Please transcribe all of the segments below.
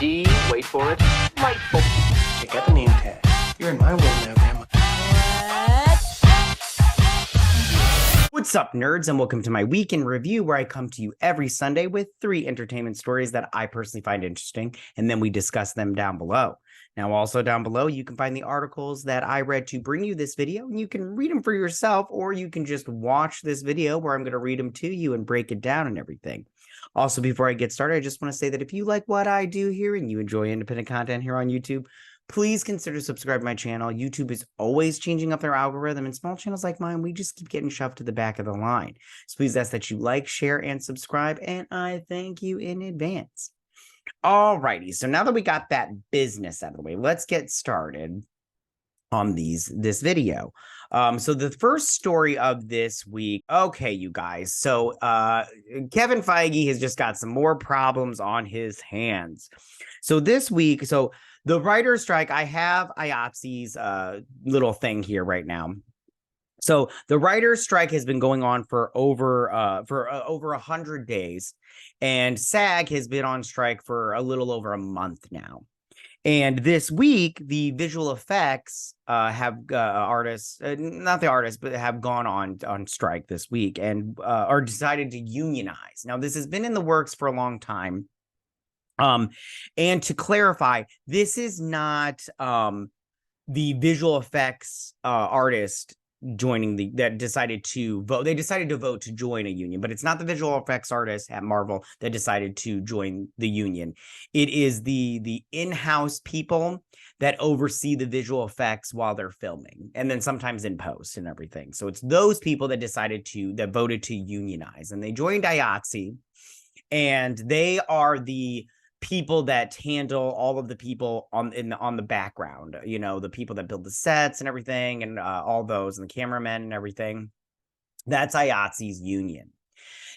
D, wait for it, delightful. Check out the name tag. You're in my world now, Grandma. What's up, nerds, and welcome to my week in review, where I come to you every Sunday with 3 entertainment stories that I personally find interesting, and then we discuss them down below. Now, also down below, you can find the articles that I read to bring you this video, and you can read them for yourself, or you can just watch this video where I'm going to read them to you and break it down and everything. Also, before I get started, I just want to say that if you like what I do here and you enjoy independent content here on YouTube, please consider subscribing to my channel. YouTube is always changing up their algorithm, and small channels like mine, we just keep getting shoved to the back of the line. So please ask that you like, share, and subscribe, and I thank you in advance. Alrighty, so now that we got that business out of the way, let's get started on this video. So the first story of this week, okay, you guys, so Kevin Feige has just got some more problems on his hands. So this week, the writer's strike, I have IATSE's little thing here right now. So the writer's strike has been going on for over 100 days, and SAG has been on strike for a little over a month now. And this week, the visual effects have artists, not the artists, but have gone on strike this week and are decided to unionize. Now, this has been in the works for a long time. And to clarify, this is not the visual effects artist joining that decided to vote. They decided to vote to join a union, but it's not the visual effects artists at Marvel that decided to join the union. It is the in-house people that oversee the visual effects while they're filming, and then sometimes in post and everything. So it's those people that voted to unionize, and they joined IATSE, and they are the people that handle all of the people on the background, you know, the people that build the sets and everything, and all those, and the cameramen and everything. That's IATSE's union.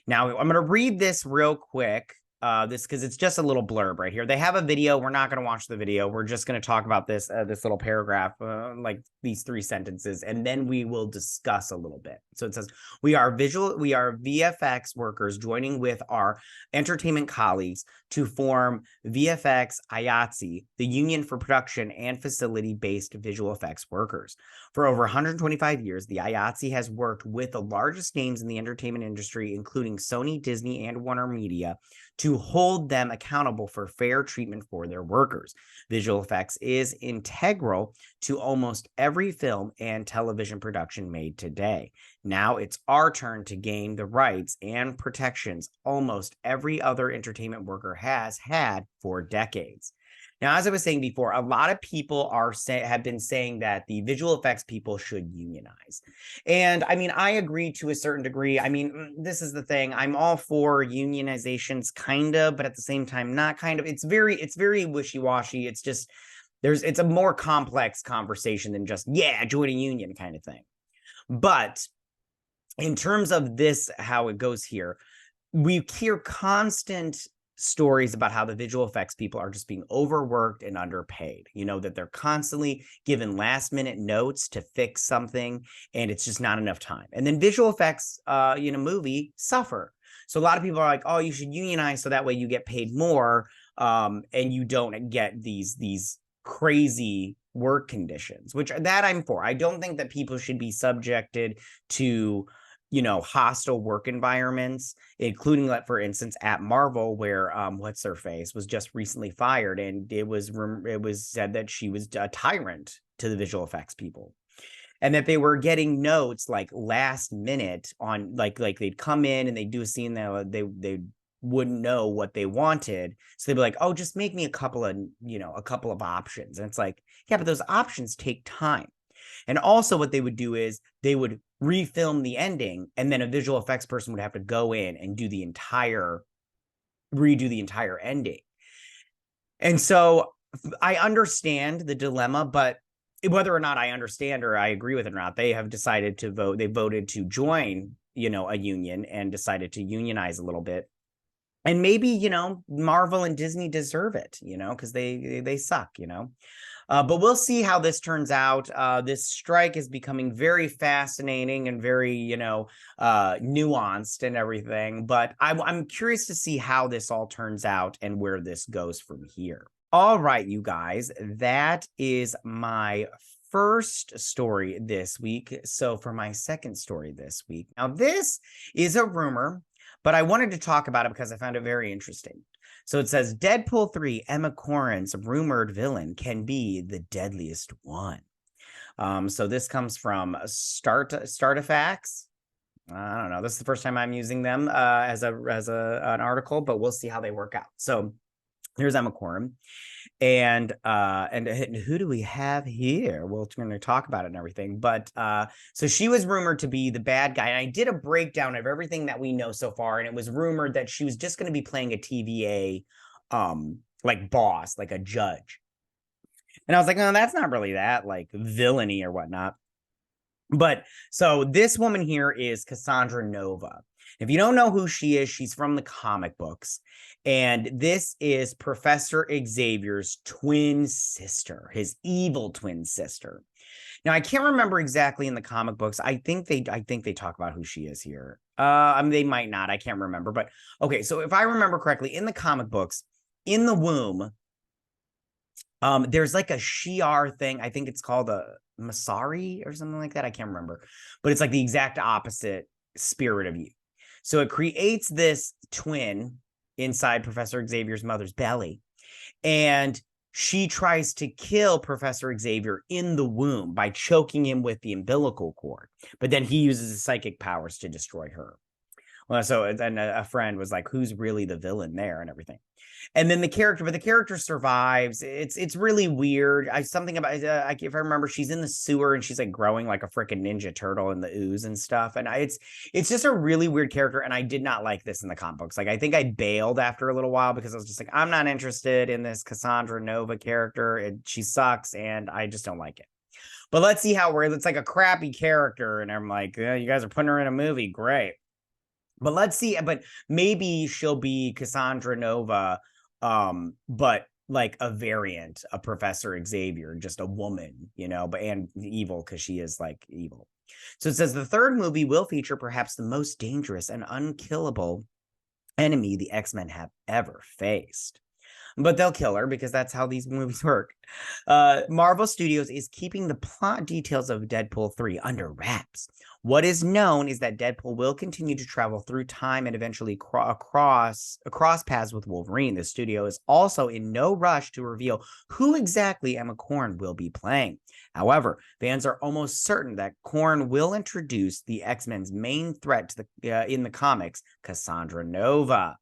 Now, I'm going to read this real quick, because it's just a little blurb right here. They have a video. We're not going to watch the video. We're just going to talk about this little paragraph, like these 3 sentences, and then we will discuss a little bit. So it says, we are VFX workers joining with our entertainment colleagues to form VFX IATSE, the Union for Production and Facility-Based Visual Effects Workers. For over 125 years, the IATSE has worked with the largest names in the entertainment industry, including Sony, Disney, and Warner Media, to hold them accountable for fair treatment for their workers. Visual effects is integral to almost every film and television production made today. Now it's our turn to gain the rights and protections almost every other entertainment worker has had for decades. Now, as I was saying before, a lot of people have been saying that the visual effects people should unionize. And I mean, I agree to a certain degree. I mean, this is the thing. I'm all for unionizations, kind of, but at the same time, not kind of. It's very wishy-washy. It's just, it's a more complex conversation than just, yeah, join a union kind of thing. But in terms of this, how it goes here, we hear constant stories about how the visual effects people are just being overworked and underpaid, you know, that they're constantly given last minute notes to fix something, and it's just not enough time. And then visual effects in a movie suffer. So a lot of people are like, oh, you should unionize so that way you get paid more, and you don't get these crazy work conditions, which that I'm for. I don't think that people should be subjected to, you know, hostile work environments, including, like, for instance, at Marvel, where what's her face was just recently fired, and it was said that she was a tyrant to the visual effects people, and that they were getting notes like last minute on like they'd come in and they'd do a scene that they wouldn't know what they wanted, so they'd be like, oh, just make me a couple of options, and it's like, yeah, but those options take time. And also what they would do is they would refilm the ending, and then a visual effects person would have to go in and redo the entire ending. And so I understand the dilemma, but whether or not I understand or I agree with it or not, they have decided to vote. They voted to join, you know, a union and decided to unionize a little bit. And maybe, you know, Marvel and Disney deserve it, you know, because they suck, you know. But we'll see how this turns out. This strike is becoming very fascinating and very, you know, nuanced and everything. But I'm curious to see how this all turns out and where this goes from here. All right, you guys, that is my first story this week. So for my second story this week, now this is a rumor, but I wanted to talk about it because I found it very interesting. So it says Deadpool 3, Emma Corrin's rumored villain can be the deadliest one. So this comes from Startifax. I don't know. This is the first time I'm using them as an article, but we'll see how they work out. So here's Emma Corrin. And who do we have here? Well, we're going to talk about it and everything. But so she was rumored to be the bad guy. And I did a breakdown of everything that we know so far. And it was rumored that she was just going to be playing a TVA like boss, like a judge. And I was like, no, that's not really that like villainy or whatnot. But so this woman here is Cassandra Nova. If you don't know who she is, she's from the comic books. And this is Professor Xavier's twin sister, his evil twin sister. Now, I can't remember exactly in the comic books. I think they talk about who she is here. I mean, they might not. I can't remember. But okay, so if I remember correctly, in the comic books, in the womb, there's like a Shi'ar thing. I think it's called a Masari or something like that. I can't remember. But it's like the exact opposite spirit of you. So it creates this twin inside Professor Xavier's mother's belly. And she tries to kill Professor Xavier in the womb by choking him with the umbilical cord. But then he uses his psychic powers to destroy her. Well, so then a friend was like, who's really the villain there and everything. And then the character survives. It's really weird. Something about if I remember, she's in the sewer and she's like growing like a freaking Ninja Turtle in the ooze and stuff. And it's just a really weird character. And I did not like this in the comic books. Like I think I bailed after a little while because I was just like, I'm not interested in this Cassandra Nova character. She sucks and I just don't like it. But let's see how it's like a crappy character. And I'm like, yeah, you guys are putting her in a movie. Great. But let's see. But maybe she'll be Cassandra Nova. But like a variant of Professor Xavier, just a woman, you know, and evil because she is like evil. So it says the third movie will feature perhaps the most dangerous and unkillable enemy the X-Men have ever faced. But they'll kill her because that's how these movies work. Marvel Studios is keeping the plot details of Deadpool 3 under wraps. What is known is that Deadpool will continue to travel through time and eventually cross paths with Wolverine. The studio is also in no rush to reveal who exactly Emma Corrin will be playing. However, fans are almost certain that Corrin will introduce the X-Men's main threat to in the comics, Cassandra Nova.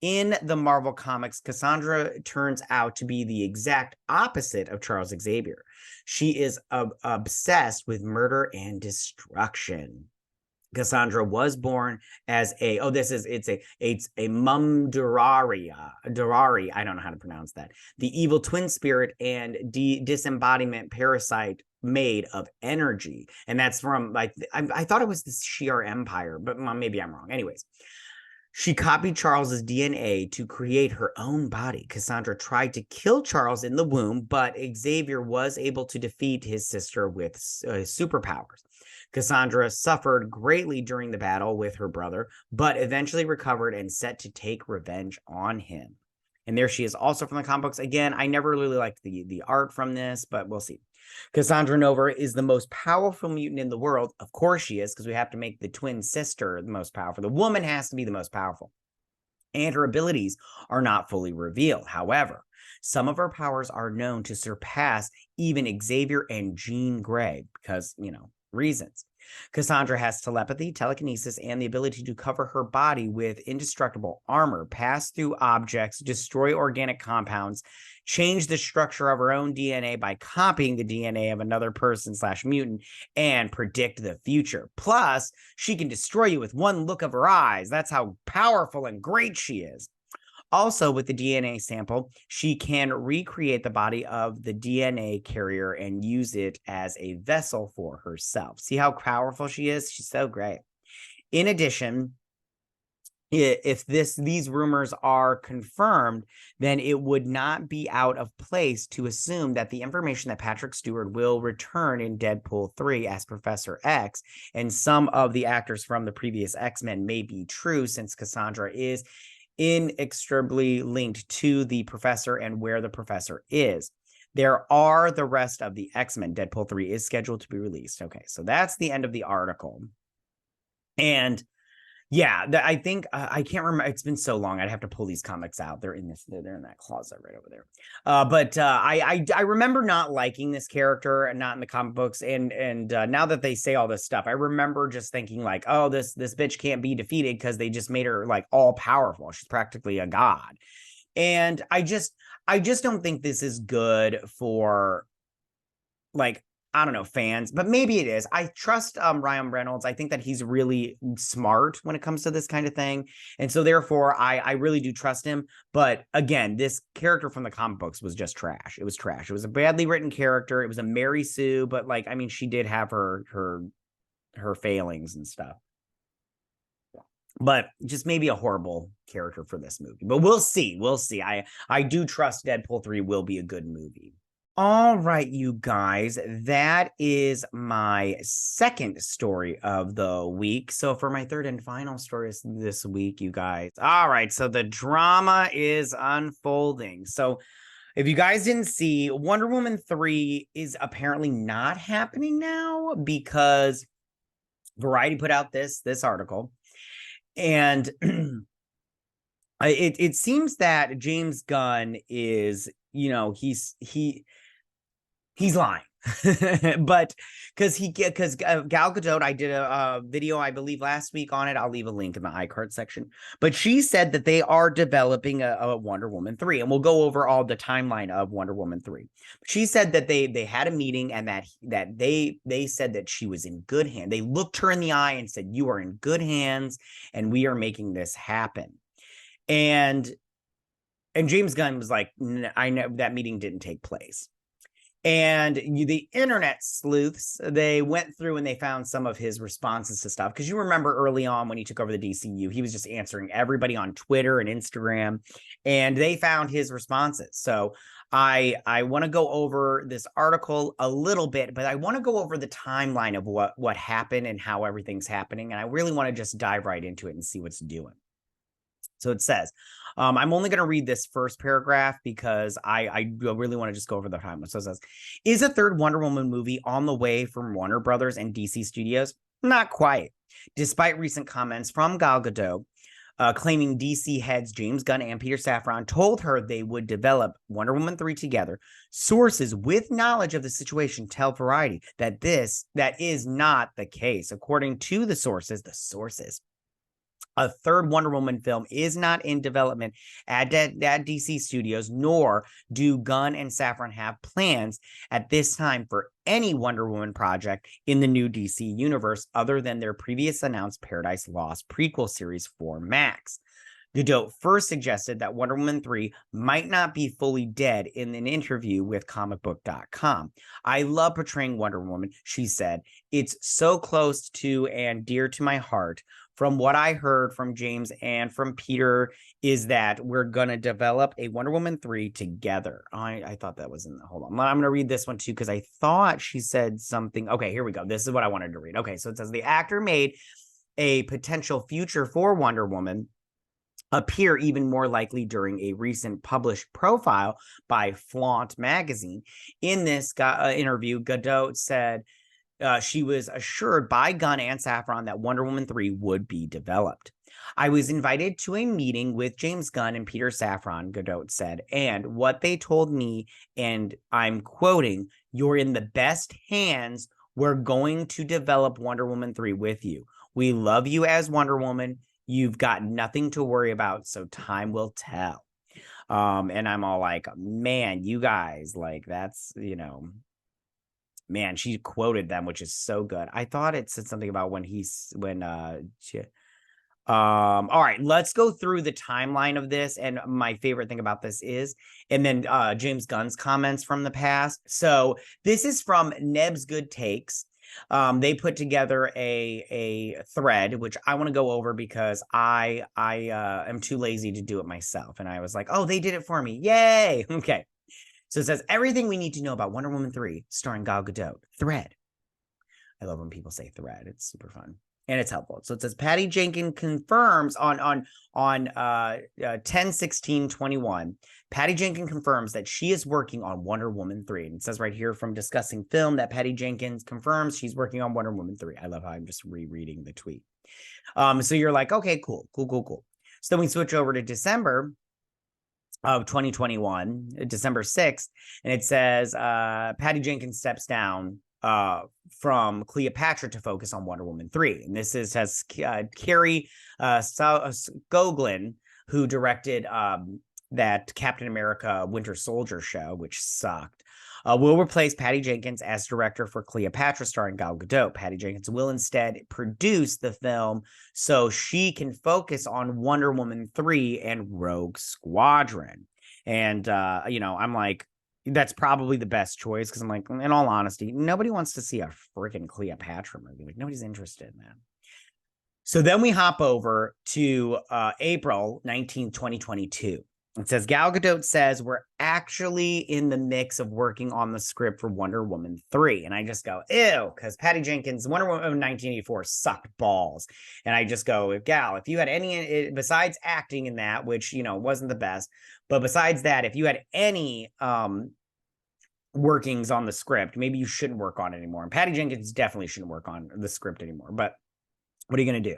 In the Marvel Comics, Cassandra turns out to be the exact opposite of Charles Xavier. She is obsessed with murder and destruction. Cassandra was born as it's a Mumdurari. I don't know how to pronounce that. The evil twin spirit and disembodiment parasite made of energy. And that's from, like, I thought it was the Shi'ar Empire, but maybe I'm wrong. Anyways. She copied Charles's DNA to create her own body. Cassandra tried to kill Charles in the womb, but Xavier was able to defeat his sister with superpowers. Cassandra suffered greatly during the battle with her brother, but eventually recovered and set to take revenge on him. And there she is, also from the comic books. Again, I never really liked the art from this, but we'll see. Cassandra Nova is the most powerful mutant in the world. Of course she is, because we have to make the twin sister the most powerful. The woman has to be the most powerful. And her abilities are not fully revealed. However, some of her powers are known to surpass even Xavier and Jean Grey because, you know, reasons. Cassandra has telepathy, telekinesis, and the ability to cover her body with indestructible armor, pass through objects, destroy organic compounds, change the structure of her own DNA by copying the DNA of another person/mutant, and predict the future. Plus, she can destroy you with one look of her eyes. That's how powerful and great she is. Also, with the DNA sample, she can recreate the body of the DNA carrier and use it as a vessel for herself. See how powerful she is? She's so great. In addition, if these rumors are confirmed, then it would not be out of place to assume that the information that Patrick Stewart will return in Deadpool 3 as Professor X and some of the actors from the previous X-Men may be true, since Cassandra is inextricably linked to the professor and where the professor is. There are the rest of the X-Men. Deadpool 3 is scheduled to be released. Okay, so that's the end of the article. And yeah, I think I can't remember. It's been so long. I'd have to pull these comics out. They're in that closet right over there. But I remember not liking this character and not in the comic books. And now that they say all this stuff, I remember just thinking like, oh, this bitch can't be defeated because they just made her like all powerful. She's practically a god. And I just don't think this is good for, like, I don't know, fans, but maybe it is. I trust Ryan Reynolds. I think that he's really smart when it comes to this kind of thing. And so therefore, I really do trust him. But again, this character from the comic books was just trash. It was trash. It was a badly written character. It was a Mary Sue, but like, I mean, she did have her failings and stuff. But just maybe a horrible character for this movie. But we'll see. We'll see. I do trust Deadpool 3 will be a good movie. All right, you guys, that is my second story of the week. So for my third and final story this week, you guys. All right, so the drama is unfolding. So if you guys didn't see, Wonder Woman 3 is apparently not happening now because Variety put out this article. And it seems that James Gunn is, you know, he's lying. But because Gal Gadot, I did a video, I believe, last week on it. I'll leave a link in the iCard section. But she said that they are developing a Wonder Woman 3, and we'll go over all the timeline of Wonder Woman 3. She said that they had a meeting and that they said that she was in good hands. They looked her in the eye and said, "You are in good hands, and we are making this happen." And James Gunn was like, "I know that meeting didn't take place." And the internet sleuths, they went through and they found some of his responses to stuff. Because you remember early on when he took over the DCU, he was just answering everybody on Twitter and Instagram. And they found his responses. So I want to go over this article a little bit, but I want to go over the timeline of what happened and how everything's happening. And I really want to just dive right into it and see what's doing. So it says, I'm only going to read this first paragraph because I really want to just go over the timeline. So it says, is a third Wonder Woman movie on the way from Warner Brothers and DC Studios? Not quite. Despite recent comments from Gal Gadot, claiming DC heads James Gunn and Peter Safran told her they would develop Wonder Woman 3 together, sources with knowledge of the situation tell Variety that that is not the case. According to the sources, a third Wonder Woman film is not in development at DC Studios, nor do Gunn and Safran have plans at this time for any Wonder Woman project in the new DC universe other than their previous announced Paradise Lost prequel series for Max. Gadot first suggested that Wonder Woman 3 might not be fully dead in an interview with comicbook.com. I love portraying Wonder Woman, she said. It's so close to and dear to my heart. From what I heard from James and from Peter is that we're going to develop a Wonder Woman 3 together. I thought that was in the, hold on. I'm going to read this one too, because I thought she said something. Okay, here we go. This is what I wanted to read. Okay, so it says the actor made a potential future for Wonder Woman appear even more likely during a recent published profile by Flaunt magazine. In this interview, Gadot said, she was assured by Gunn and Safran that Wonder Woman 3 would be developed. I was invited to a meeting with James Gunn and Peter Safran, Gadot said, and what they told me, and I'm quoting, "You're in the best hands. We're going to develop Wonder Woman 3 with you. We love you as Wonder Woman. You've got nothing to worry about, so time will tell." And I'm all like, man, you guys, like, that's, you know, man, she quoted them, which is so good. I thought it said something about all right, let's go through the timeline of this. And my favorite thing about this is, and then James Gunn's comments from the past. So this is from Neb's Good Takes. They put together a thread, which I want to go over because I am too lazy to do it myself. And I was like, oh, they did it for me. Yay. Okay. So it says everything we need to know about Wonder Woman 3 starring Gal Gadot. Thread. I love when people say thread. It's super fun. And it's helpful. So it says Patty Jenkins confirms on 10/16/21. Patty Jenkins confirms that she is working on Wonder Woman 3. And it says right here from Discussing Film that Patty Jenkins confirms she's working on Wonder Woman 3. I love how I'm just rereading the tweet. So you're like, okay, cool. So then we switch over to December of 2021, December 6th, and it says Patty Jenkins steps down from Cleopatra to focus on Wonder Woman 3. And this has Carrie Scoglin, who directed that Captain America Winter Soldier show, which sucked, will replace Patty Jenkins as director for Cleopatra starring Gal Gadot. Patty Jenkins will instead produce the film so she can focus on Wonder Woman 3 and Rogue Squadron. And, I'm like, that's probably the best choice because I'm like, in all honesty, nobody wants to see a freaking Cleopatra movie. Like, nobody's interested in that. So then we hop over to April 19th, 2022. It says Gal Gadot says we're actually in the mix of working on the script for Wonder Woman 3. And I just go, ew, because Patty Jenkins, Wonder Woman 1984 sucked balls. And I just go, Gal, if you had any, besides acting in that, which, wasn't the best, but besides that, if you had any workings on the script, maybe you shouldn't work on it anymore. And Patty Jenkins definitely shouldn't work on the script anymore. But what are you going to do?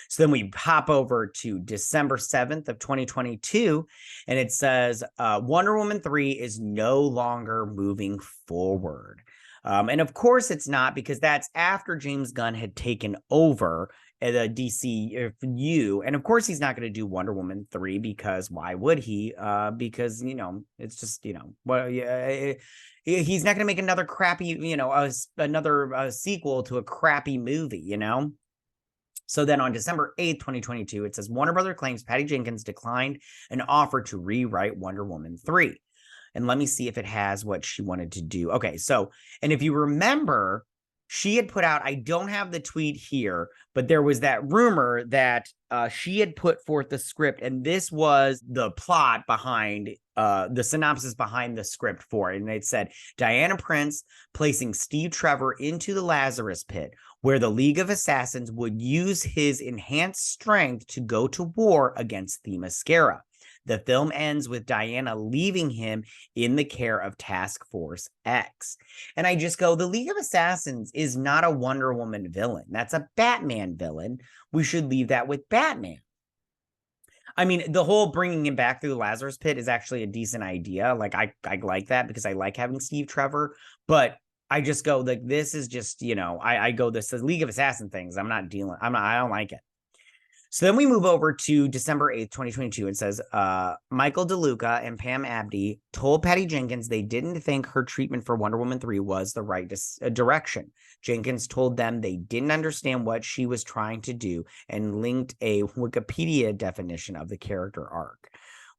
So then we hop over to December 7th of 2022, and it says Wonder Woman 3 is no longer moving forward. And of course it's not, because that's after James Gunn had taken over the DCU. And of course he's not going to do Wonder Woman 3 because why would he? Because, it's just, well, yeah, he's not going to make another crappy, another sequel to a crappy movie, So then on December 8th, 2022, it says Warner Brothers claims Patty Jenkins declined an offer to rewrite Wonder Woman 3. And let me see if it has what she wanted to do. Okay, so, and if you remember, she had put out, I don't have the tweet here, but there was that rumor that she had put forth the script, and this was the plot behind the synopsis behind the script for it. And it said Diana Prince placing Steve Trevor into the Lazarus pit, where the League of Assassins would use his enhanced strength to go to war against Themyscira. The film ends with Diana leaving him in the care of Task Force X. And I just go, the League of Assassins is not a Wonder Woman villain. That's a Batman villain. We should leave that with Batman. I mean, the whole bringing him back through the Lazarus pit is actually a decent idea. Like, I like that because I like having Steve Trevor. But I just go, like, this is just, I go, this is League of Assassin things. I don't like it. So then we move over to December 8th, 2022. It says Michael DeLuca and Pam Abdy told Patty Jenkins they didn't think her treatment for Wonder Woman 3 was the right direction. Jenkins told them they didn't understand what she was trying to do and linked a Wikipedia definition of the character arc,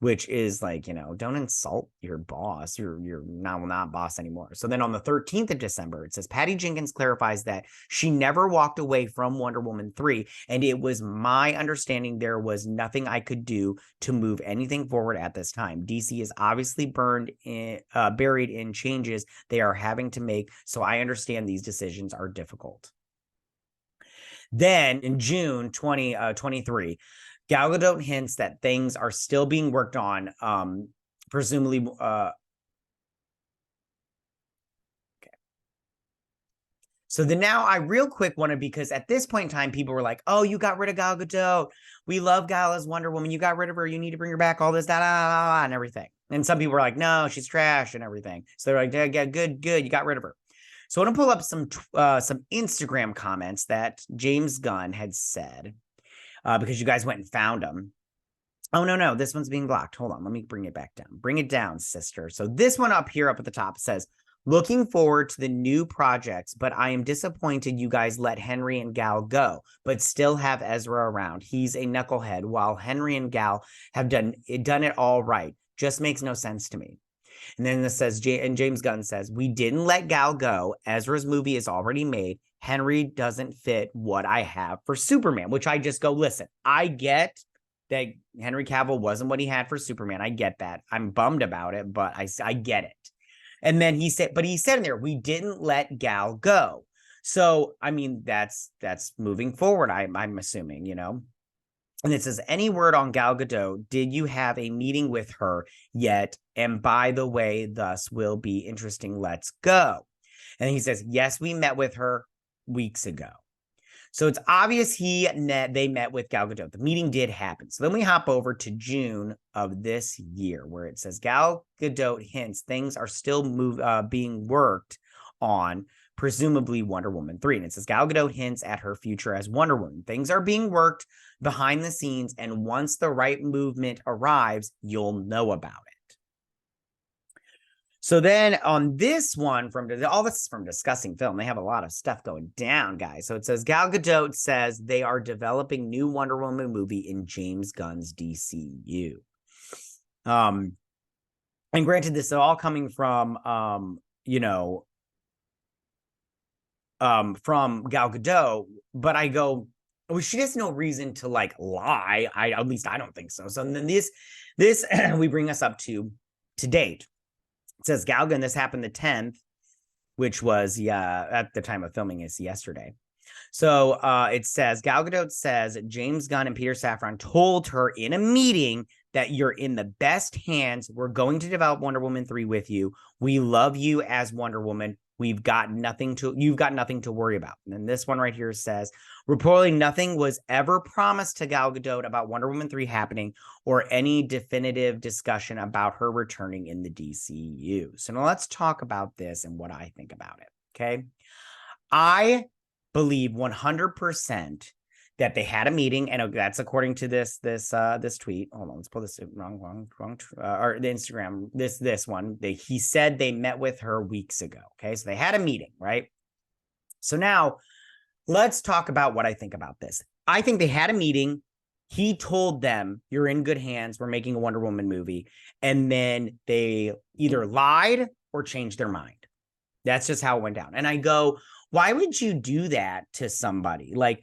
which is like, don't insult your boss. You're not boss anymore. So then on the 13th of December, it says Patty Jenkins clarifies that she never walked away from Wonder Woman 3, and it was my understanding there was nothing I could do to move anything forward at this time. DC is obviously buried in changes they are having to make, so I understand these decisions are difficult. Then in June 2023, Gal Gadot hints that things are still being worked on, presumably. Okay. So then now I real quick wanted, because at this point in time, people were like, oh, you got rid of Gal Gadot. We love Gal as Wonder Woman. You got rid of her. You need to bring her back, all this, da, da, da, da, and everything. And some people were like, no, she's trash and everything. So they're like, yeah, good. You got rid of her. So I want to pull up some Instagram comments that James Gunn had said. Because you guys went and found them. Oh, no, this one's being blocked. Hold on, let me bring it back down. Bring it down, sister. So this one up here up at the top says, looking forward to the new projects, but I am disappointed you guys let Henry and Gal go, but still have Ezra around. He's a knucklehead, while Henry and Gal have done it all right. Just makes no sense to me. And then this says, and James Gunn says, we didn't let Gal go. Ezra's movie is already made. Henry doesn't fit what I have for Superman, which I just go, listen, I get that Henry Cavill wasn't what he had for Superman. I get that. I'm bummed about it, but I get it. And then he said in there, we didn't let Gal go. So, I mean, that's moving forward, I'm assuming, And it says, any word on Gal Gadot? Did you have a meeting with her yet? And by the way, thus will be interesting. Let's go. And he says, yes, we met with her weeks ago. So it's obvious they met with Gal Gadot. The meeting did happen. So then we hop over to June of this year, where it says Gal Gadot hints things are still being worked on, presumably Wonder Woman 3. And it says Gal Gadot hints at her future as Wonder Woman. Things are being worked behind the scenes, and once the right movement arrives, you'll know about it. So then on this one, all this is from Discussing Film. They have a lot of stuff going down, guys. So it says Gal Gadot says they are developing new Wonder Woman movie in James Gunn's DCU. And granted, this is all coming from, from Gal Gadot, but I go, well, she has no reason to lie. At least I don't think so. So then this we bring us up to date. It says Gal Gadot, this happened the 10th, which was, at the time of filming is yesterday. So it says, Gal Gadot says James Gunn and Peter Safran told her in a meeting that you're in the best hands. We're going to develop Wonder Woman 3 with you. We love you as Wonder Woman. You've got nothing to worry about. And then this one right here says, reportedly nothing was ever promised to Gal Gadot about Wonder Woman 3 happening or any definitive discussion about her returning in the DCU. So now let's talk about this and what I think about it. Okay. I believe 100% that they had a meeting, and that's according to this tweet. Hold on, let's pull this wrong or the Instagram. This one. He said they met with her weeks ago. Okay, so they had a meeting, right? So now let's talk about what I think about this. I think they had a meeting. He told them, "You're in good hands. We're making a Wonder Woman movie," and then they either lied or changed their mind. That's just how it went down. And I go, why would you do that to somebody? Like,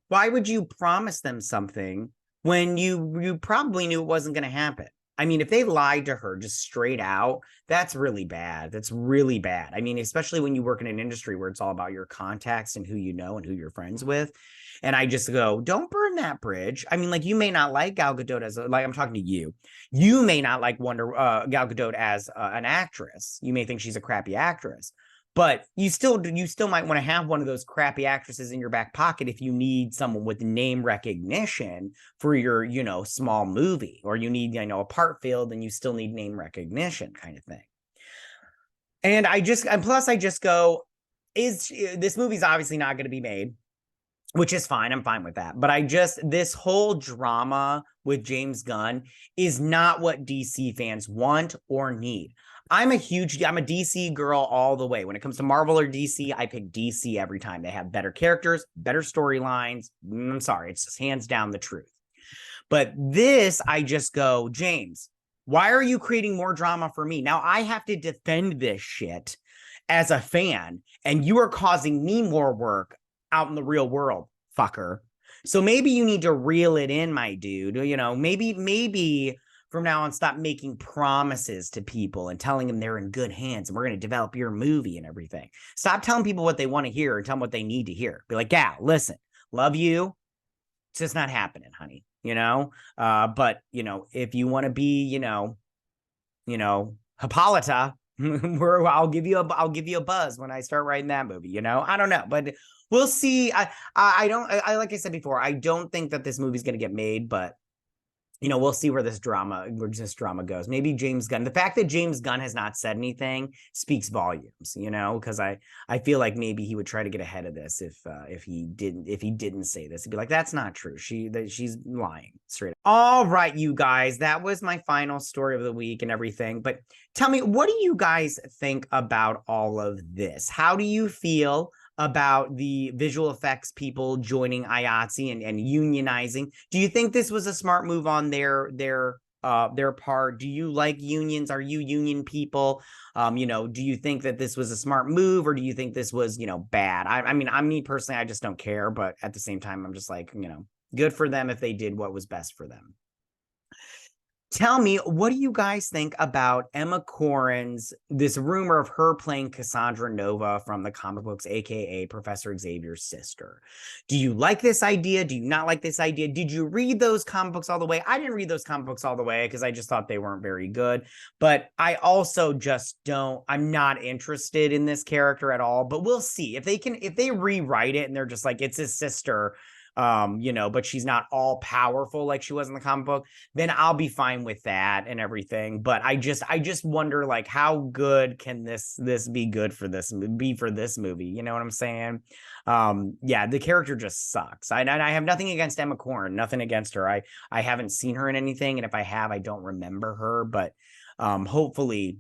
why would you promise them something when you probably knew it wasn't going to happen? I mean, if they lied to her just straight out, that's really bad. That's really bad. I mean, especially when you work in an industry where it's all about your contacts and who you know and who you're friends with. And I just go, don't burn that bridge. I mean, you may not like Gal Gadot as I'm talking to you. You may not like Gal Gadot as an actress. You may think she's a crappy actress. But you still might want to have one of those crappy actresses in your back pocket if you need someone with name recognition for your, small movie, or you need, a part filled and you still need name recognition kind of thing. And plus I just go, this movie's obviously not going to be made, which is fine. I'm fine with that. But this whole drama with James Gunn is not what DC fans want or need. I'm a DC girl all the way. When it comes to Marvel or DC, I pick DC every time. They have better characters, better storylines. I'm sorry, it's just hands down the truth. But this, I just go, James, why are you creating more drama for me? Now I have to defend this shit as a fan, and you are causing me more work out in the real world, fucker. So maybe you need to reel it in, my dude. Maybe from now on, stop making promises to people and telling them they're in good hands and we're going to develop your movie and everything. Stop telling people what they want to hear and tell them what they need to hear. Be like, Gal, listen, love you. It's just not happening, honey. But if you want to be, Hippolyta, I'll give you a buzz when I start writing that movie. I don't know, but we'll see. I like I said before, I don't think that this movie's going to get made, but we'll see where this drama goes. Maybe James Gunn. The fact that James Gunn has not said anything speaks volumes, because I feel like maybe he would try to get ahead of this if he didn't say this. He'd be like, that's not true. She's lying straight up. All right, you guys, that was my final story of the week and everything. But tell me, what do you guys think about all of this? How do you feel about the visual effects people joining IATSE and unionizing? Do you think this was a smart move on their their part? Do you like unions? Are you union people? Do you think that this was a smart move, or do you think this was, bad? I mean, me personally, I just don't care, but at the same time, I'm just like, good for them if they did what was best for them. Tell me, what do you guys think about Emma Corrin's, this rumor of her playing Cassandra Nova from the comic books, aka Professor Xavier's sister? Do you like this idea? Do you not like this idea? Did you read those comic books all the way? I didn't read those comic books all the way because I just thought they weren't very good. But I also just I'm not interested in this character at all. But we'll see. If they rewrite it and they're just like, it's his sister, but she's not all powerful like she was in the comic book, then I'll be fine with that and everything. But I just wonder, like, how good can this be good for this movie? You know what I'm saying? Yeah, the character just sucks. I have nothing against Emma Corrin, nothing against her. I haven't seen her in anything, and if I have, I don't remember her. But hopefully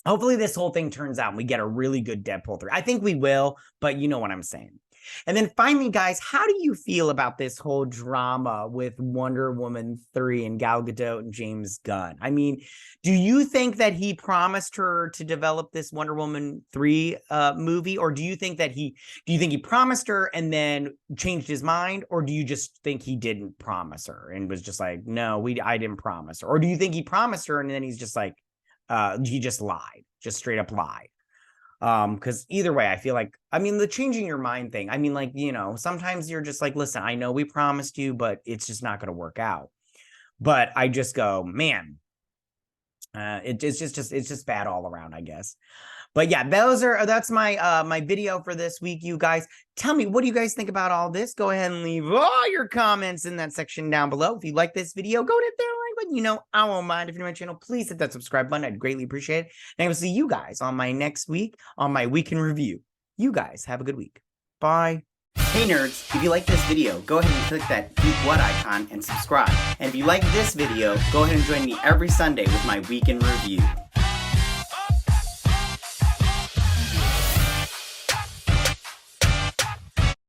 this whole thing turns out and we get a really good Deadpool 3. I think we will, but you know what I'm saying. And then finally, guys, how do you feel about this whole drama with Wonder Woman 3 and Gal Gadot and James Gunn? I mean, do you think that he promised her to develop this Wonder Woman 3 movie? Or do you think he promised her and then changed his mind? Or do you just think he didn't promise her and was just like, no, I didn't promise her? Or do you think he promised her and then he's just like, he just lied, just straight up lied? Because either way, I feel like, the changing your mind thing, sometimes you're just like, listen, I know we promised you, but it's just not going to work out. But I just go, man, it's just bad all around, I guess. But yeah, that's my my video for this week, you guys. Tell me, what do you guys think about all this? Go ahead and leave all your comments in that section down below. If you like this video, go hit that like button. I won't mind. If you're new to my channel, please hit that subscribe button. I'd greatly appreciate it. And I will see you guys on my next week on my week in review. You guys have a good week. Bye. Hey nerds, if you like this video, go ahead and click that geek what icon and subscribe. And if you like this video, go ahead and join me every Sunday with my week in review.